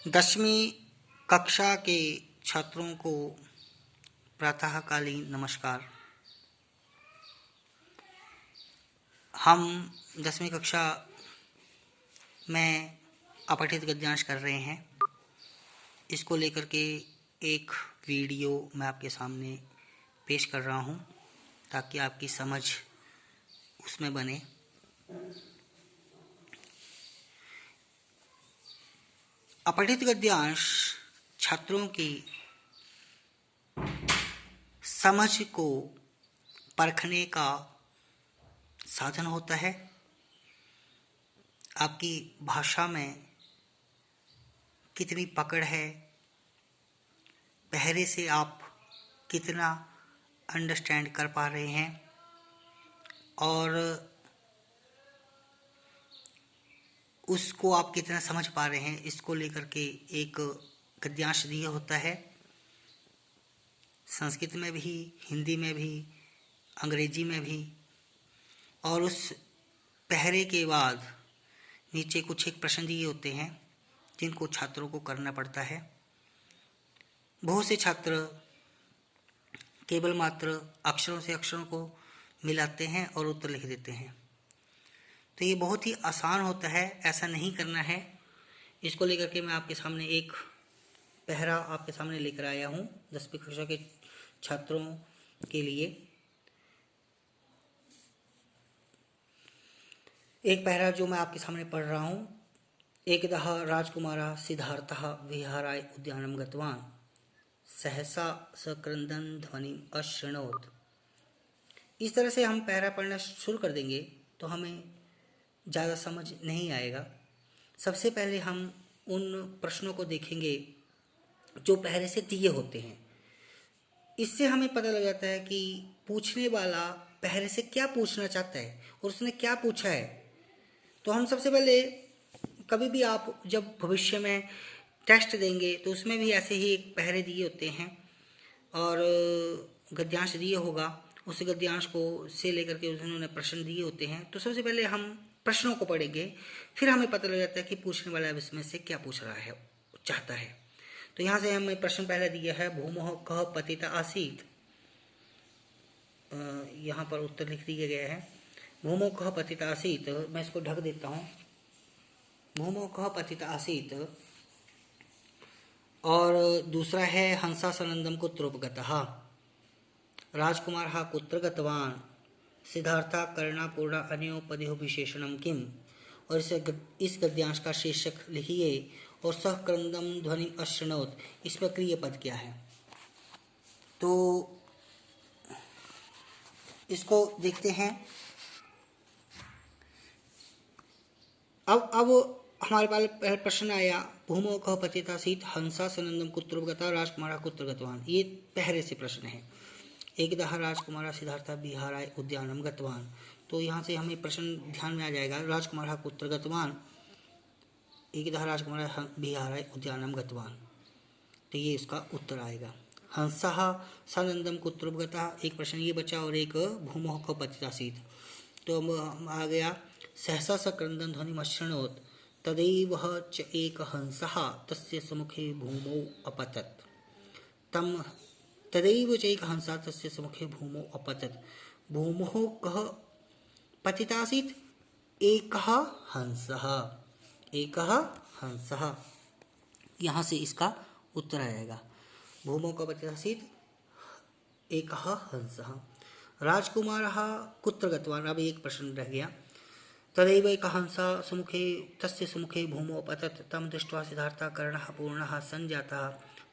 10वीं कक्षा के छात्रों को प्रातःकालीन नमस्कार। हम 10वीं कक्षा में अपठित गद्यांश कर रहे हैं। इसको लेकर के एक वीडियो मैं आपके सामने पेश कर रहा हूं ताकि आपकी समझ उसमें बने। अपठित गद्यांश छात्रों की समझ को परखने का साधन होता है। आपकी भाषा में कितनी पकड़ है, पहले से आप कितना अंडरस्टैंड कर पा रहे हैं और उसको आप कितना समझ पा रहे हैं, इसको लेकर के एक गद्यांश दिया होता है। संस्कृत में भी, हिंदी में भी, अंग्रेजी में भी। और उस पहरे के बाद नीचे कुछ एक प्रश्न दिए होते हैं जिनको छात्रों को करना पड़ता है। बहुत से छात्र केवल मात्र अक्षरों से अक्षरों को मिलाते हैं और उत्तर लिख देते हैं। तो ये बहुत ही आसान होता है, ऐसा नहीं करना है। इसको लेकर के मैं आपके सामने एक पहरा आपके सामने लेकर आया हूँ 10वीं कक्षा के छात्रों के लिए। एक पहरा जो मैं आपके सामने पढ़ रहा हूँ। एकदः राजकुमारः सिद्धार्थः विहाराय उद्यानं गतवान् सहसा सक्रंदन ध्वनिम् अशृणोत्। इस तरह से हम पहरा पढ़ना शुरू कर देंगे तो हमें ज़्यादा समझ नहीं आएगा। सबसे पहले हम उन प्रश्नों को देखेंगे जो पहले से दिए होते हैं। इससे हमें पता लग जाता है कि पूछने वाला पहले से क्या पूछना चाहता है और उसने क्या पूछा है। तो हम सबसे पहले, कभी भी आप जब भविष्य में टेस्ट देंगे तो उसमें भी ऐसे ही एक पहरे दिए होते हैं और गद्यांश दिए होगा। उस गद्यांश को से लेकर के उन्होंने प्रश्न दिए होते हैं। तो सबसे पहले हम प्रश्नों को पढ़ेंगे, फिर हमें पता लग जाता है कि पूछने वाला इसमें से क्या पूछ रहा है, चाहता है। तो यहाँ से हमें प्रश्न पहला दिया है, भूमोः कः पतिता आसीत्। यहाँ पर उत्तर लिख दिया गया है, भूमोः कः पतिता आसीत्। मैं इसको ढक देता हूँ। भूमोः कः पतिता आसीत्। और दूसरा है, हंसा सनंदम कुत्रोपगतः, राजकुमारः कुत्र गतवान्, सिद्धार्था कर्णापूर्णा अन्योपदेयो विशेषणम किम। और इस गद्यांश का शीर्षक लिखिए और सह क्रंदम ध्वनि अशृणोत्, इसमें क्रियापद क्या है। तो इसको देखते हैं। अब हमारे पास पहला प्रश्न आया, भूमोः कः पतिता आसीत्, हंसा सनंदम कुत्रोपगतः, राजकुमारः कुत्र गतवान्। ये पहले से प्रश्न है। एकदः राजकुमारः सिद्धार्थः विहाराय उद्यानं गतवान्। तो यहाँ से हमें प्रश्न ध्यान में आ जाएगा, राजकुमारः कुत्र गतवान्, एकदः राजकुमारः विहाराय उद्यानं गतवान्। तो ये इसका उत्तर आएगा। हंसः सनंदम कुत्रोपगतः, एक प्रश्न ये बचा, और एक भूमोः कः पतिता आसीत्। तो आ गया, सहसा सक्रंदन ध्वनिम् अशृणोत्, तदैव च एक हंसः तस्य सम्मुखे भूमौ अपतत्। तदैव च एक हंसः तस्य सम्मुखे भूमौ अपतत्। भूमोः कः पतिता आसीत्, एकः हंसः, एकः हंसः। यहाँ से इसका उत्तर आएगा, भूमौ कः पतिता आसीत्, एकः हंसः। राजकुमारः कुत्र गतवान्, अब एक प्रश्न रह गया। तदैव एकः हंसः सम्मुखे तस्य सम्मुखे भूमौ अपतत्, तं दृष्ट्वा सिद्धार्थः कर्णः पूर्णः सञ्जातः,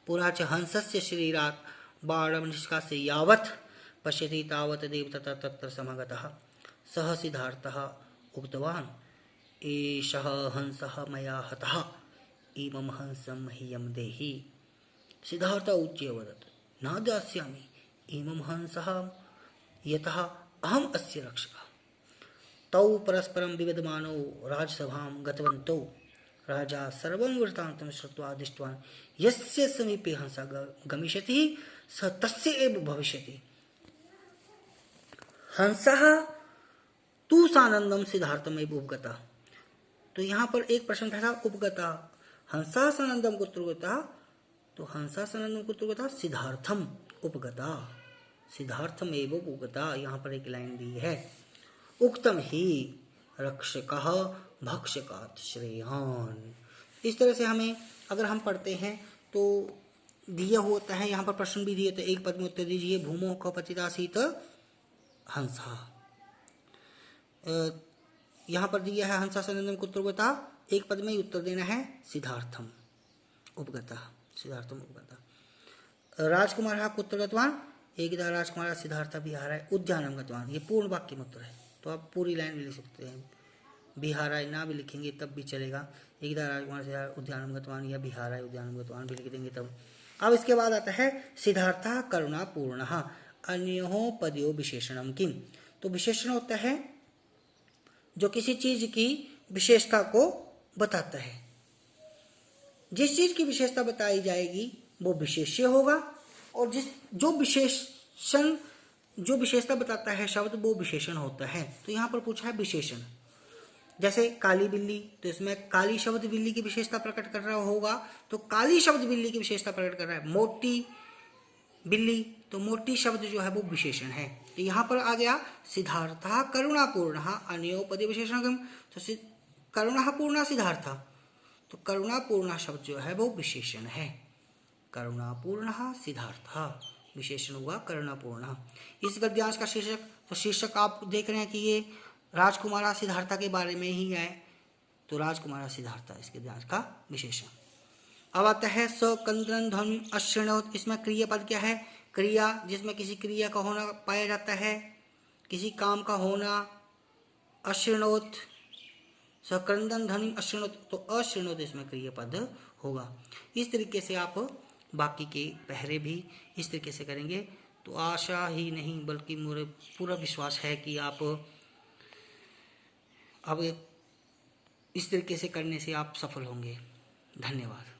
पुनः च हंसस्य शरीरात् बाणं निष्कास्य यावत् पश्यति तावत् देवता तत्र समागतः। सः सिद्धार्थः उक्तवान्, एषः हंसः मया हतः, इमं हंसं मह्यं देहि। सिद्धार्थः उच्य अवदत्, न दास्यामि इमं हंसः यतः अहम् अस्य रक्षकः। तौ परस्परं विवदमानौ राजसभां गतवन्तौ। राजा सर्वं वृत्तान्तं श्रुत्वा दृष्टवान्, यस्य समीपे हंसः गमिष्यति स तस्य एव भविष्यति। हंसः तु सानंदम सिद्धार्थमेव उपगतः। तो यहाँ पर एक प्रश्न था, उपगता हंसा सनंदम कुत्र गता, तो हंसा सनंदम कुत्र गता, सिद्धार्थम उपगता, सिद्धार्थम एवं उपगता, यहाँ पर एक लाइन दी है। उक्तम ही रक्षकः भक्षकात् श्रेयान्। इस तरह से हमें अगर हम पढ़ते हैं तो दिया होता है, यहाँ पर प्रश्न भी दिए, तो एक पद में उत्तर दीजिए। भूमो क पतितासीत हंसा, यहाँ पर दिया है हंसा सनंदम कुत्र गता, एक पद में ही उत्तर देना है सिद्धार्थम उपगता, सिद्धार्थम उपगता। राजकुमार कुत्र गतवान, एकदा राजकुमार सिद्धार्थ विहाराय उद्यानम गतवान, ये पूर्ण वाक्य में उत्तर है, तो आप पूरी लाइन भी लिख सकते हैं। विहाराय ना भी लिखेंगे तब भी चलेगा, एकदा राजकुमार सिद्धार्थ उद्यानम गतवान या विहाराय उद्यानम गतवान भी लिख देंगे तब। अब इसके बाद आता है सिद्धार्थ करुणापूर्ण अन्यो पदयो विशेषणम किम, तो विशेषण होता है जो किसी चीज की विशेषता को बताता है। जिस चीज की विशेषता बताई जाएगी वो विशेष्य होगा, और जो विशेषता बताता है शब्द वो विशेषण होता है। तो यहाँ पर पूछा है विशेषण, जैसे काली बिल्ली, तो इसमें काली शब्द बिल्ली की विशेषता प्रकट कर रहा होगा, तो काली शब्द बिल्ली की विशेषता प्रकट कर रहा है। मोटी बिल्ली, तो मोटी शब्द जो है वो विशेषण है। तो यहाँ पर आ गया सिद्धार्थ करुणापूर्ण अन्योपदि विशेषण, तो करुणापूर्ण सिद्धार्थ, तो करुणापूर्ण शब्द जो है वो विशेषण है। करुणापूर्ण सिद्धार्थ विशेषण हुआ करुणापूर्ण। इस गद्यांश का शीर्षक, तो शीर्षक आप देख रहे हैं कि ये राजकुमार सिद्धार्थ के बारे में ही है, तो राजकुमार सिद्धार्थ इसके गद्यांश का विशेषण। अब आता है सकंदन ध्वनि अश्रृणोत, इसमें क्रियापद क्या है, क्रिया जिसमें किसी क्रिया का होना पाया जाता है, किसी काम का होना। अश्रृणोत, सकंदन ध्वनि अश्रृणोत, तो अश्रृणोत इसमें क्रियापद होगा। इस तरीके से आप बाकी के पहरे भी इस तरीके से करेंगे, तो आशा ही नहीं बल्कि मुझे पूरा विश्वास है कि आप अब इस तरीके से करने से आप सफल होंगे। धन्यवाद।